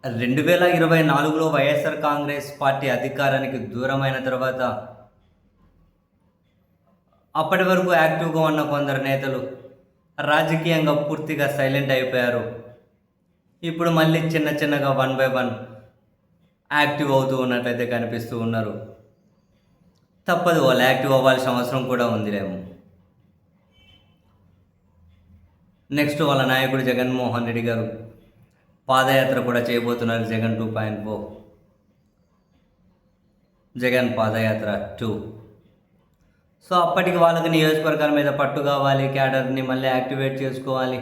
2024లో YSR Congress party అధికారానికి దూరమైన తర్వాత అప్పటి వరకు యాక్టివ్గా ఉన్న కొందరు నేతలు రాజకీయంగా పూర్తిగా సైలెంట్ అయిపోయారు. ఇప్పుడు మళ్ళీ చిన్న చిన్నగా వన్ బై వన్ యాక్టివ్ అవుతూ ఉన్నట్లయితే కనిపిస్తూ ఉన్నారు. తప్పదు, వాళ్ళు యాక్టివ్ అవ్వాల్సిన అవసరం కూడా ఉందిలేమో. నెక్స్ట్ వాళ్ళ నాయకుడు జగన్మోహన్ రెడ్డి గారు పాదయాత్ర కూడా చేయబోతున్నారు. జగన్ 2.0, జగన్ పాదయాత్ర 2. సో అప్పటికి వాళ్ళకి నియోజకవర్గాల మీద పట్టు కావాలి, క్యాడర్ని మళ్ళీ యాక్టివేట్ చేసుకోవాలి.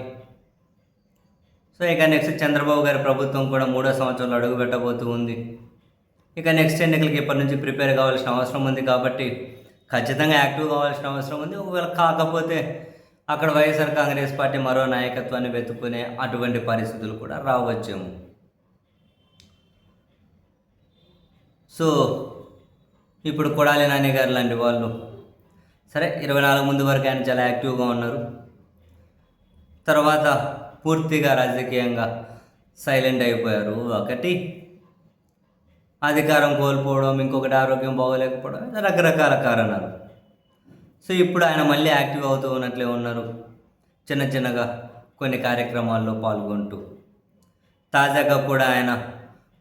సో ఇక నెక్స్ట్ చంద్రబాబు గారి ప్రభుత్వం కూడా 3వ సంవత్సరంలో అడుగు పెట్టబోతూ ఉంది. ఇక నెక్స్ట్ ఎన్నికలకి ఇప్పటి నుంచి ప్రిపేర్ కావాల్సిన అవసరం ఉంది కాబట్టి ఖచ్చితంగా యాక్టివ్ కావాల్సిన అవసరం ఉంది. ఒకవేళ కాకపోతే అక్కడ వైఎస్ఆర్ కాంగ్రెస్ పార్టీ మరో నాయకత్వాన్ని వెతుక్కునే అటువంటి పరిస్థితులు కూడా రావచ్చేమో. సో ఇప్పుడు కొడాలి నాని గారు లాంటి వాళ్ళు సరే 24 ముందు వరకు ఆయన చాలా యాక్టివ్గా ఉన్నారు. తర్వాత పూర్తిగా రాజకీయంగా సైలెంట్ అయిపోయారు. ఒకటి అధికారం కోల్పోవడం, ఇంకొకటి ఆరోగ్యం బాగోలేకపోవడం, రకరకాల కారణాలు. సో ఇప్పుడు ఆయన మళ్ళీ యాక్టివ్ అవుతూ ఉన్నట్లే ఉన్నారు, చిన్న చిన్నగా కొన్ని కార్యక్రమాల్లో పాల్గొంటూ. తాజాగా కూడా ఆయన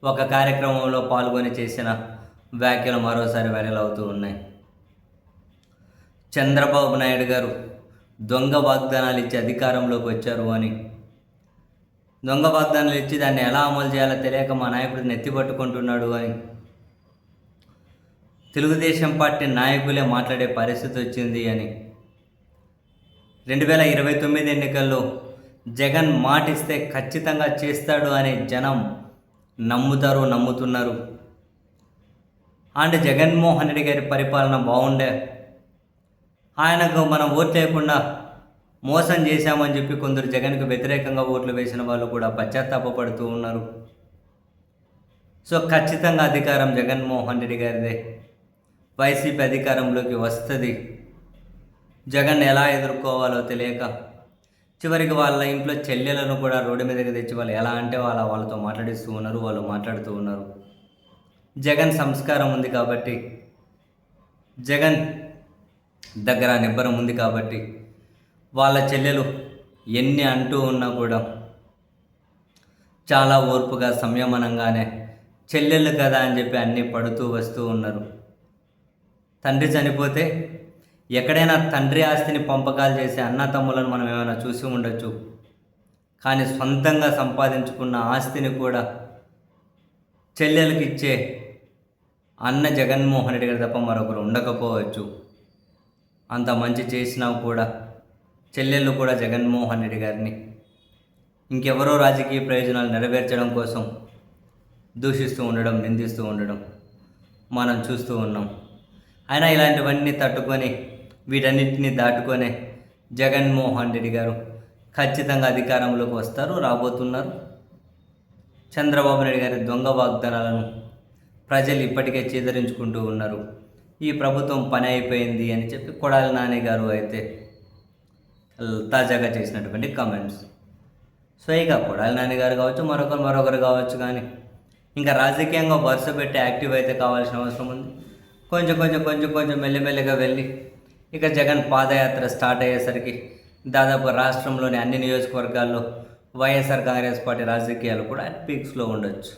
ఒక కార్యక్రమంలో పాల్గొని చేసిన వ్యాఖ్యలు మరోసారి వైరల్ అవుతూ ఉన్నాయి. చంద్రబాబు నాయుడు గారు దొంగ వాగ్దానాలు ఇచ్చి అధికారంలోకి వచ్చారు అని, దొంగ వాగ్దానాలు ఇచ్చి దాన్ని ఎలా అమలు చేయాలో తెలియక మా నాయకుడిని ఎత్తిపట్టుకుంటున్నాడు అని తెలుగుదేశం పార్టీ నాయకులే మాట్లాడే పరిస్థితి వచ్చింది అని, 2029 ఎన్నికల్లో జగన్ మాటిస్తే ఖచ్చితంగా చేస్తాడు అని జనం నమ్ముతున్నారు. అంటే జగన్మోహన్ రెడ్డి గారి పరిపాలన బాగుండే, ఆయనకు మనం ఓట్లు లేకుండా మోసం చేశామని చెప్పి కొందరు జగన్కు వ్యతిరేకంగా ఓట్లు వేసిన వాళ్ళు కూడా పశ్చాత్తాపడుతూ ఉన్నారు. సో ఖచ్చితంగా అధికారం జగన్మోహన్ రెడ్డి గారిదే. వైసీపీ అధికారంలోకి వస్తుంది. జగన్ ఎలా ఎదుర్కోవాలో తెలియక చివరికి వాళ్ళ ఇంట్లో చెల్లెలను కూడా రోడ్డు మీదకి తెచ్చి వాళ్ళు ఎలా అంటే వాళ్ళతో మాట్లాడిస్తూ ఉన్నారు, వాళ్ళు మాట్లాడుతూ ఉన్నారు. జగన్ సంస్కారం ఉంది కాబట్టి, జగన్ దగ్గర నిబ్బరం ఉంది కాబట్టి వాళ్ళ చెల్లెలు ఎన్ని అంటూ ఉన్నా కూడా చాలా ఓర్పుగా సంయమనంగానే చెల్లెళ్ళు కదా అని చెప్పి అన్నీ పడుతూ వస్తూ ఉన్నారు. తండ్రి చనిపోతే ఎక్కడైనా తండ్రి ఆస్తిని పంపకాలు చేసే అన్నతమ్ములను మనం ఏమైనా చూసి ఉండొచ్చు, కానీ సొంతంగా సంపాదించుకున్న ఆస్తిని కూడా చెల్లెలకి ఇచ్చే అన్న జగన్మోహన్ రెడ్డి గారు తప్ప మరొకరు ఉండకపోవచ్చు. అంత మంచి చేసినా కూడా చెల్లెళ్ళు కూడా జగన్మోహన్ రెడ్డి గారిని ఇంకెవరో రాజకీయ ప్రయోజనాలు నెరవేర్చడం కోసం దూషిస్తూ ఉండడం, నిందిస్తూ ఉండడం మనం చూస్తూ ఉన్నాం. అయినా ఇలాంటివన్నీ తట్టుకొని వీటన్నిటిని దాటుకొనే జగన్మోహన్ రెడ్డి గారు ఖచ్చితంగా అధికారంలోకి వస్తారు, రాబోతున్నారు. చంద్రబాబు నాయుడు గారి దొంగ వాగ్దానాలను ప్రజలు ఇప్పటికే చేదరించుకుంటూ ఉన్నారు. ఈ ప్రభుత్వం పని అయిపోయింది అని చెప్పి కొడాలి నాని గారు అయితే తాజాగా చేసినటువంటి కామెంట్స్. సో ఇక కొడాలి నాని గారు కావచ్చు, మరొకరు కావచ్చు, కానీ ఇంకా రాజకీయంగా వరుస పెట్టి యాక్టివ్ అయితే కావాల్సిన అవసరం ఉంది. కొంచెం మెల్లిమెల్లిగా వెళ్ళి ఇక జగన్ పాదయాత్ర స్టార్ట్ అయ్యేసరికి దాదాపు రాష్ట్రంలోని అన్ని నియోజకవర్గాల్లో వైఎస్ఆర్ కాంగ్రెస్ పార్టీ రాజకీయాలు కూడా పీక్స్లో ఉండొచ్చు.